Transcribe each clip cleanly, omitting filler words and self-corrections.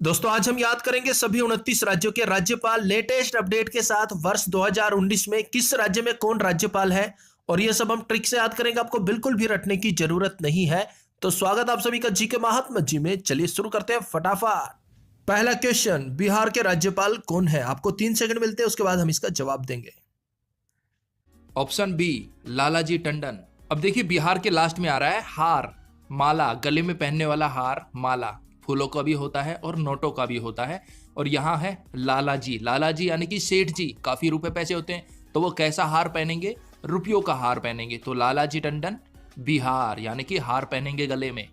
दोस्तों आज हम याद करेंगे सभी 29 राज्यों के राज्यपाल लेटेस्ट अपडेट के साथ वर्ष 2019 में किस राज्य में कौन राज्यपाल है। और ये सब हम ट्रिक से याद करेंगे, आपको बिल्कुल भी रटने की जरूरत नहीं है। तो स्वागत आप सभी का जी के महात्मा जी में। चलिए शुरू करते हैं फटाफट। पहला क्वेश्चन, बिहार के राज्यपाल कौन है? आपको 3 सेकंड मिलते हैं, उसके बाद हम इसका जवाब देंगे। Option B Lalji Tandon. अब देखिए बिहार के लास्ट में आ रहा है हार, माला, गले में पहनने वाला हार, माला फूलों का भी होता है और नोटों का भी होता है। और यहाँ है लालाजी, लालाजी यानी कि सेठ जी, काफी रुपए पैसे होते हैं, तो वो कैसा हार पहनेंगे? रुपयों का हार पहनेंगे। तो लालाजी टंडन बिहार यानी कि हार पहनेंगे गले में।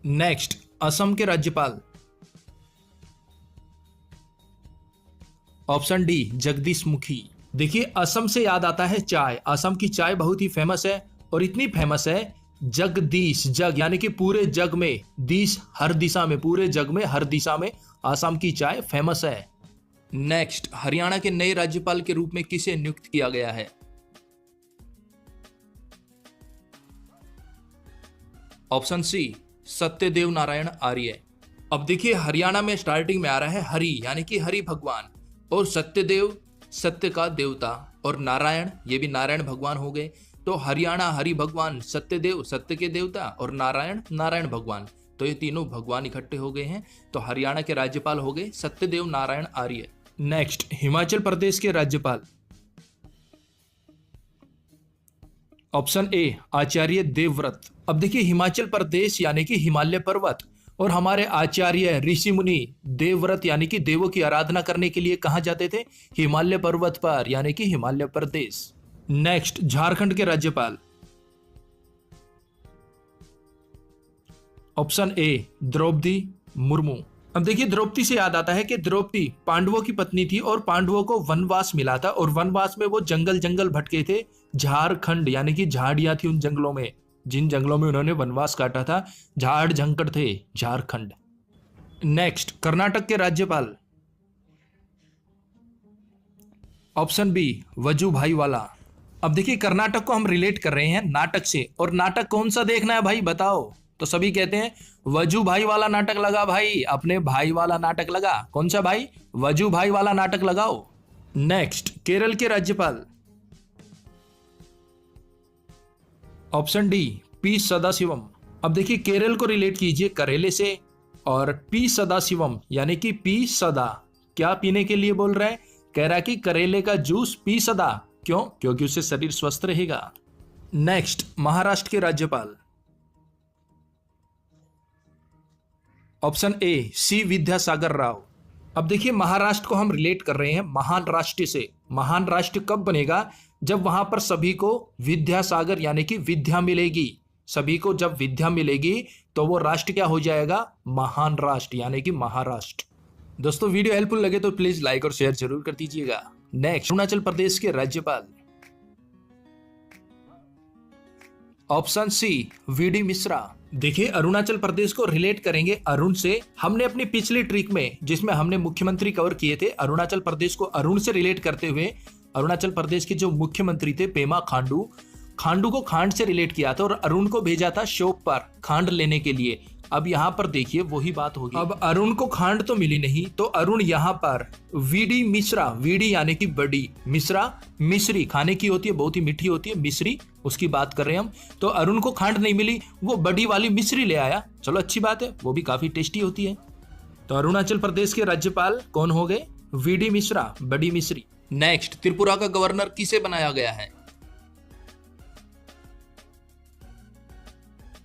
नेक्स्ट, असम के राज्यपाल। Option D Jagdish Mukhi. देखिए असम से याद आता है चाय, असम की चाय बहुत ही फेमस है और इतनी फेमस है जगदीश, जग यानी कि पूरे जग में, दिश हर दिशा में, पूरे जग में हर दिशा में असम की चाय फेमस है। नेक्स्ट, हरियाणा के नए राज्यपाल के रूप में किसे नियुक्त किया गया है? Option C Satyadev Narayan Arya. अब देखिए हरियाणा में स्टार्टिंग में आ रहा है हरि यानी कि हरि भगवान, और सत्यदेव सत्य का देवता, और नारायण ये भी नारायण भगवान हो गए। तो हरियाणा हरि भगवान, सत्यदेव सत्य के देवता, और नारायण नारायण भगवान, तो ये तीनों भगवान इकट्ठे हो गए हैं। तो हरियाणा के राज्यपाल हो गए सत्यदेव नारायण आर्य। नेक्स्ट, हिमाचल प्रदेश के राज्यपाल। ऑप्शन ए आचार्य देवव्रत। अब देखिए हिमाचल प्रदेश यानी कि हिमालय पर्वत, और हमारे आचार्य ऋषि मुनि देवव्रत यानी कि देवों की आराधना करने के लिए कहां जाते थे? हिमालय पर्वत पर, यानी कि हिमालय प्रदेश। नेक्स्ट, झारखंड के राज्यपाल। Option A Draupadi Murmu. अब देखिए द्रौपदी से याद आता है कि द्रौपदी पांडवों की पत्नी थी और पांडवों को वनवास मिला था, और वनवास में वो जंगल जंगल भटके थे। झारखंड यानी कि झाड़ियां थी उन जंगलों में, जिन जंगलों में उन्होंने वनवास काटा था, झाड़ झंकड़ थे, झारखंड। नेक्स्ट, कर्नाटक के राज्यपाल। ऑप्शन बी वजुभाई वाला। अब देखिए कर्नाटक को हम रिलेट कर रहे हैं नाटक से, और नाटक कौन सा देखना है भाई बताओ? तो सभी कहते हैं वजू भाई वाला नाटक लगा भाई, अपने भाई वाला नाटक लगा। कौन सा भाई? वजू भाई वाला नाटक लगाओ। नेक्स्ट, केरल के राज्यपाल। Option D P Sathasivam. अब देखिए केरल को रिलेट कीजिए करेले से, और पी सदाशिवम यानी कि पी सदा, क्या पीने के लिए बोल रहा है? कह रहा है कि करेले का जूस पी सदा। क्यों? क्योंकि उससे शरीर स्वस्थ रहेगा। नेक्स्ट, महाराष्ट्र के राज्यपाल। ऑप्शन ए सी विद्यासागर राव। अब देखिए महाराष्ट्र को हम रिलेट कर रहे हैं महान राष्ट्र से। महान राष्ट्र कब बनेगा? जब वहां पर सभी को विद्यासागर यानी कि विद्या मिलेगी। सभी को जब विद्या मिलेगी तो वो राष्ट्र क्या हो जाएगा? महान राष्ट्र यानी कि महाराष्ट्र। दोस्तों वीडियो हेल्पफुल लगे तो प्लीज लाइक और शेयर जरूर कर दीजिएगा। नेक्स्ट, अरुणाचल प्रदेश के राज्यपाल। Option C VD Mishra. देखिए अरुणाचल प्रदेश को रिलेट करेंगे अरुण से। हमने अपनी पिछली ट्रिक में, जिसमें हमने मुख्यमंत्री कवर किए थे, अरुणाचल प्रदेश को अरुण से रिलेट करते हुए अरुणाचल प्रदेश के जो मुख्यमंत्री थे पेमा खांडू, खांडू को खांड से रिलेट किया था, और अरुण को भेजा था शॉप पर खांड लेने के लिए। अब यहाँ पर देखिए वही बात होगी। अब अरुण को खांड तो मिली नहीं, तो अरुण यहाँ पर वीडी मिश्रा, वीडी यानी कि बड़ी, मिश्रा मिश्री खाने की होती है, बहुत ही मीठी होती है मिश्री, उसकी बात कर रहे हैं हम। तो अरुण को खांड नहीं मिली, वो बड़ी वाली मिश्री ले आया। चलो अच्छी बात है, वो भी काफी टेस्टी होती है। तो अरुणाचल प्रदेश के राज्यपाल कौन हो गए? वीडी मिश्रा, बड़ी मिश्री। नेक्स्ट, त्रिपुरा का गवर्नर किसे बनाया गया है?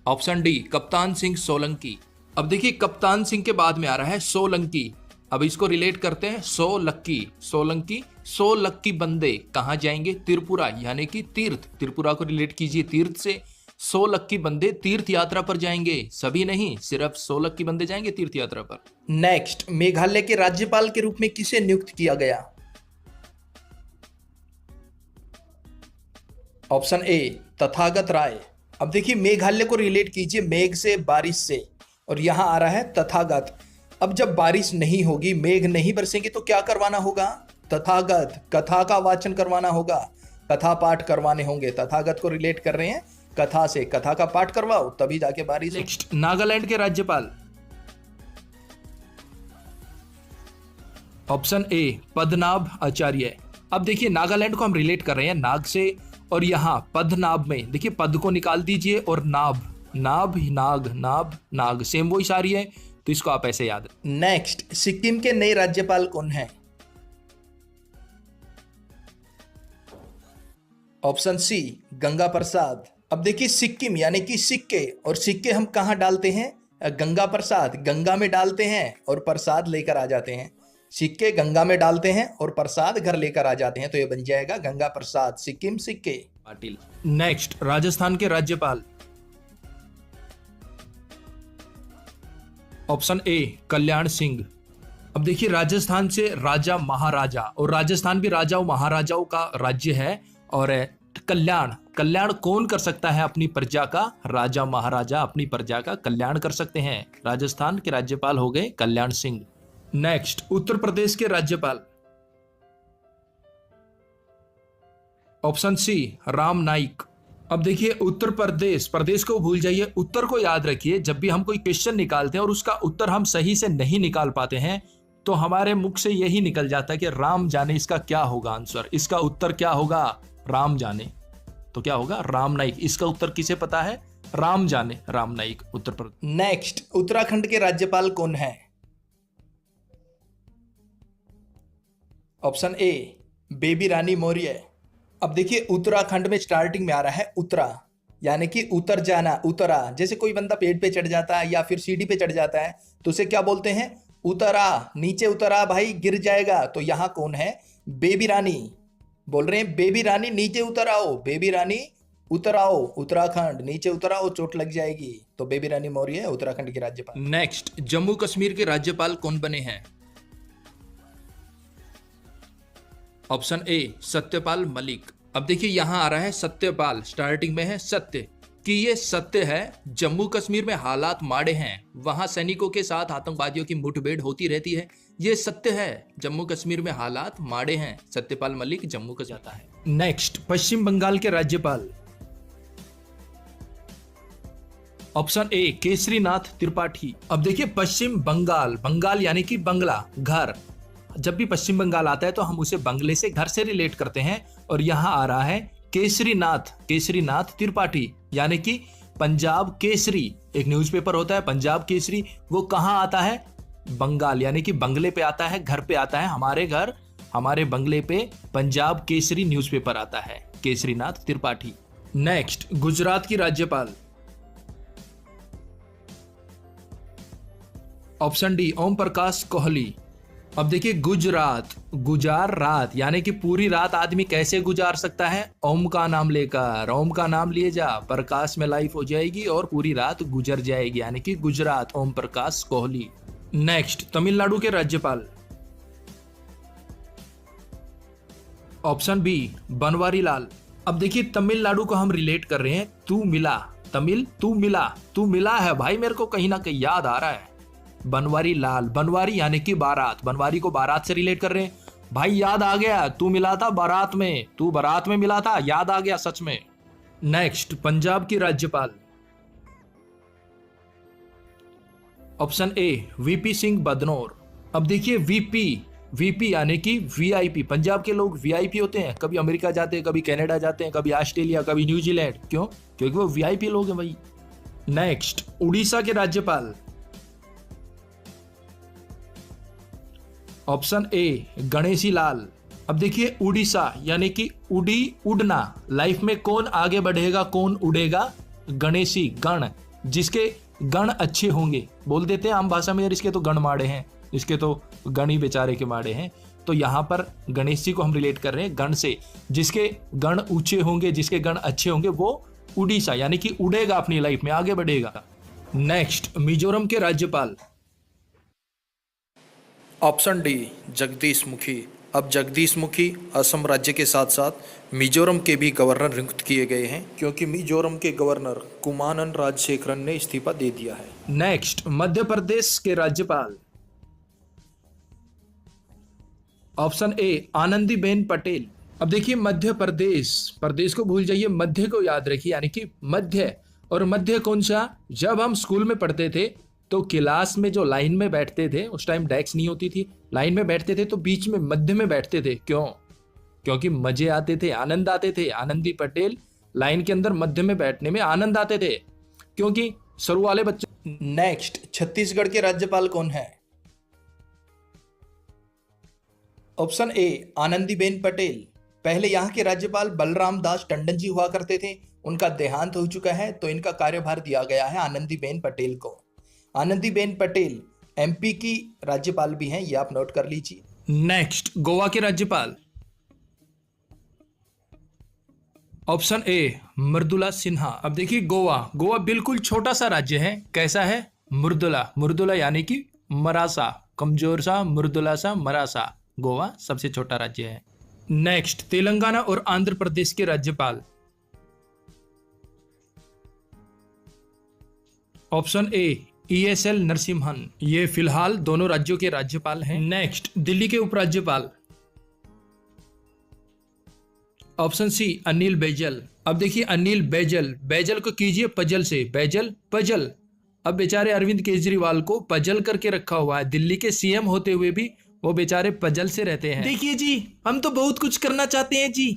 Option D Kaptan Singh Solanki. अब देखिए कप्तान सिंह के बाद में आ रहा है सोलंकी। अब इसको रिलेट करते हैं सोलक्की, सोलंकी, सोलक्की बंदे कहां जाएंगे? त्रिपुरा यानी कि तीर्थ, त्रिपुरा को रिलेट कीजिए तीर्थ से। सोलक्की बंदे तीर्थ यात्रा पर जाएंगे, सभी नहीं, सिर्फ सोलक्की बंदे जाएंगे तीर्थ यात्रा पर। नेक्स्ट, मेघालय के राज्यपाल के रूप में किसे नियुक्त किया गया? Option A Tathagata Roy. अब देखिए मेघालय को रिलेट कीजिए मेघ से, बारिश से, और यहां आ रहा है तथागत। अब जब बारिश नहीं होगी, मेघ नहीं बरसेंगे, तो क्या करवाना होगा? तथागत, कथा का वाचन करवाना होगा, कथा पाठ करवाने होंगे। तथागत को रिलेट कर रहे हैं कथा से, कथा का पाठ करवाओ तभी जाके बारिश। नेक्स्ट, नागालैंड के राज्यपाल। ऑप्शन ए पद्मनाभ आचार्य। अब देखिए नागालैंड को हम रिलेट कर रहे हैं नाग से, और यहाँ पद्मनाभ में देखिए पद को निकाल दीजिए और नाभ, नाभ नाग, नाभ नाग, सेम वही सारी है, तो इसको आप ऐसे याद। नेक्स्ट, सिक्किम के नए राज्यपाल कौन है? Option C Ganga Prasad. अब देखिए सिक्किम यानी कि सिक्के, और सिक्के हम कहाँ डालते हैं? गंगा प्रसाद, गंगा में डालते हैं और प्रसाद लेकर आ जाते हैं। सिक्के गंगा में डालते हैं और प्रसाद घर लेकर आ जाते हैं, तो ये बन जाएगा गंगा प्रसाद, सिक्किम सिक्के। पाटिल। नेक्स्ट, राजस्थान के राज्यपाल। ऑप्शन ए कल्याण सिंह। अब देखिए राजस्थान से राजा महाराजा, और राजस्थान भी राजाओं महाराजाओं का राज्य है, और कल्याण, कल्याण कौन कर सकता है अपनी प्रजा का? राजा महाराजा अपनी प्रजा का कल्याण कर सकते हैं। राजस्थान के राज्यपाल हो गए कल्याण सिंह। नेक्स्ट, उत्तर प्रदेश के राज्यपाल। Option C Ram Naik. अब देखिए उत्तर प्रदेश, प्रदेश को भूल जाइए, उत्तर को याद रखिए। जब भी हम कोई क्वेश्चन निकालते हैं और उसका उत्तर हम सही से नहीं निकाल पाते हैं, तो हमारे मुख से यही निकल जाता है कि राम जाने इसका क्या होगा आंसर, इसका उत्तर क्या होगा, राम जाने। तो क्या होगा? राम नाईक। इसका उत्तर किसे पता है? राम जाने, राम नाईक, उत्तर प्रदेश। नेक्स्ट, उत्तराखंड के राज्यपाल कौन है? Option A Baby Rani Maurya. अब देखिए उत्तराखंड में स्टार्टिंग में आ रहा है उत्तरा, यानी कि उतर जाना, उतरा। जैसे कोई बंदा पेड़ पे चढ़ जाता है या फिर सीढ़ी पे चढ़ जाता है, तो उसे क्या बोलते हैं? उतरा, नीचे उतरा भाई, गिर जाएगा। तो यहाँ कौन है? बेबी रानी। बोल रहे हैं बेबी रानी नीचे उतर आओ, बेबी रानी उतर आओ, उत्तराखंड नीचे उतर आओ, चोट लग जाएगी। तो बेबी रानी मौर्य है उत्तराखंड के राज्यपाल। नेक्स्ट, जम्मू कश्मीर के राज्यपाल कौन बने हैं? Option A Satyapal Malik. अब देखिए यहां आ रहा है सत्यपाल, स्टार्टिंग में है सत्य, कि ये सत्य है जम्मू कश्मीर में हालात माड़े हैं, वहां सैनिकों के साथ आतंकवादियों की मुठभेड़ होती रहती है, ये सत्य है, जम्मू कश्मीर में हालात माड़े हैं। सत्यपाल मलिक जम्मू का जाता है। नेक्स्ट, पश्चिम बंगाल के राज्यपाल। ऑप्शन ए केसरीनाथ त्रिपाठी। अब देखिए पश्चिम बंगाल, बंगाल यानी कि बंगला, घर। जब भी पश्चिम बंगाल आता है तो हम उसे बंगले से, घर से रिलेट करते हैं, और यहां आ रहा है केसरीनाथ, केसरीनाथ त्रिपाठी, यानी कि पंजाब केसरी। एक न्यूज़पेपर होता है पंजाब केसरी, वो कहाँ आता है? बंगाल, यानी कि बंगले पे आता है, घर पे आता है। हमारे घर, हमारे बंगले पे पंजाब केसरी न्यूज़पेपर आता है, केसरीनाथ त्रिपाठी। नेक्स्ट, गुजरात की राज्यपाल। Option D Om Prakash Kohli. अब देखिए गुजरात, गुजार रात, यानी कि पूरी रात आदमी कैसे गुजार सकता है? ओम का नाम लेकर, ओम का नाम लिए जा, प्रकाश में लाइफ हो जाएगी और पूरी रात गुजर जाएगी, यानी कि गुजरात, ओम प्रकाश कोहली। नेक्स्ट, तमिलनाडु के राज्यपाल। Option B Banwari Lal. अब देखिए तमिलनाडु को हम रिलेट कर रहे हैं तू मिला, तमिल तू मिला, तू मिला है भाई मेरे को कहीं ना कहीं याद आ रहा है। बनवारी लाल, बनवारी यानी कि बारात, बनवारी को बारात से रिलेट कर रहे हैं। भाई याद आ गया, तू मिला था बारात में, तू बारात में मिला था, याद आ गया सच में। नेक्स्ट, पंजाब की राज्यपाल। ऑप्शन ए वीपी सिंह बदनौर। अब देखिए वीपी, वीपी यानी कि वीआईपी। पंजाब के लोग वीआईपी होते हैं, कभी अमेरिका जाते हैं, कभी कनाडा जाते हैं, कभी ऑस्ट्रेलिया, कभी न्यूजीलैंड। क्यों? क्योंकि वो वीआईपी लोग हैं भाई। नेक्स्ट, उड़ीसा के राज्यपाल। ऑप्शन ए गणेशी लाल। अब देखिए उड़ीसा यानी कि उड़ी, उड़ना। लाइफ में कौन आगे बढ़ेगा, कौन उड़ेगा? गणेशी, गण, जिसके गण अच्छे होंगे। बोल देते हैं आम भाषा में, यार इसके तो गण माड़े हैं, इसके तो गण ही बेचारे के माड़े हैं। तो यहाँ पर गणेश जी को हम रिलेट कर रहे हैं गण से, जिसके गण ऊंचे होंगे, जिसके गण अच्छे होंगे, वो उड़ीसा यानी कि उड़ेगा, अपनी लाइफ में आगे बढ़ेगा। नेक्स्ट, मिजोरम के राज्यपाल। Option D Jagdish Mukhi. अब जगदीश मुखी असम राज्य के साथ साथ मिजोरम के भी गवर्नर नियुक्त किए गए हैं, क्योंकि मिजोरम के गवर्नर कुमानन राजशेखरन ने इस्तीफा दे दिया है। नेक्स्ट, मध्य प्रदेश के राज्यपाल। ऑप्शन ए आनंदीबेन पटेल। अब देखिए मध्य प्रदेश, प्रदेश को भूल जाइए, मध्य को याद रखिए, यानी कि मध्य। और मध्य कौन सा? जब हम स्कूल में पढ़ते थे तो क्लास में जो लाइन में बैठते थे, उस टाइम डेस्क नहीं होती थी, लाइन में बैठते थे तो बीच में मध्य में बैठते थे। क्यों? क्योंकि मजे आते थे, आनंद आते थे। आनंदी पटेल लाइन के अंदर मध्य में बैठने में आनंद आते थे, क्योंकि सरू वाले बच्चे। नेक्स्ट, छत्तीसगढ़ के राज्यपाल कौन है? Option A Anandiben Patel. पहले यहाँ के राज्यपाल बलराम दास टंडन जी हुआ करते थे, उनका देहांत हो चुका है, तो इनका कार्यभार दिया गया है आनंदीबेन पटेल को। आनंदीबेन पटेल एमपी की राज्यपाल भी हैं, ये आप नोट कर लीजिए। नेक्स्ट, गोवा के राज्यपाल। ऑप्शन ए मृदुला सिन्हा। अब देखिए गोवा बिल्कुल छोटा सा राज्य है। कैसा है? मुर्दुला यानी कि मरासा, कमजोर सा, मुर्दुला सा, मरासा। गोवा सबसे छोटा राज्य है। नेक्स्ट, तेलंगाना और आंध्र प्रदेश के राज्यपाल। ऑप्शन ए ESL नरसिम्हन। ये फिलहाल दोनों राज्यों के राज्यपाल हैं। नेक्स्ट, दिल्ली के उपराज्यपाल। Option C Anil Baijal. अब देखिए अनिल बैजल को कीजिए पजल से, पजल। अब बेचारे अरविंद केजरीवाल को पजल करके रखा हुआ है। दिल्ली के CM होते हुए भी वो बेचारे पजल से रहते हैं। देखिए जी, हम तो बहुत कुछ करना चाहते हैं जी,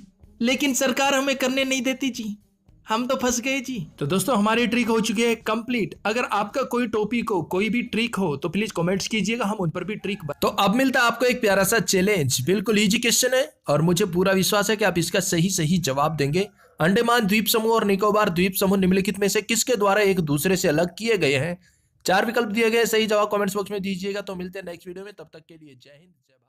लेकिन सरकार हमें करने नहीं देती जी, हम तो फंस गए जी। तो दोस्तों, हमारी ट्रिक हो चुकी है कंप्लीट। अगर आपका कोई टॉपिक हो, कोई भी ट्रिक हो, तो प्लीज कमेंट्स कीजिएगा, हम उन पर भी ट्रिक तो अब मिलता है आपको एक प्यारा सा चैलेंज। बिल्कुल इजी क्वेश्चन है और मुझे पूरा विश्वास है कि आप इसका सही जवाब देंगे। अंडमान द्वीप समूह और निकोबार द्वीप समूह निम्नलिखित में से किसके द्वारा एक दूसरे से अलग किए गए हैं? 4 विकल्प दिए गए, सही जवाब कमेंट्स बॉक्स में दीजिएगा। तो मिलते हैं नेक्स्ट वीडियो में, तब तक के लिए जय हिंद, जय भारत।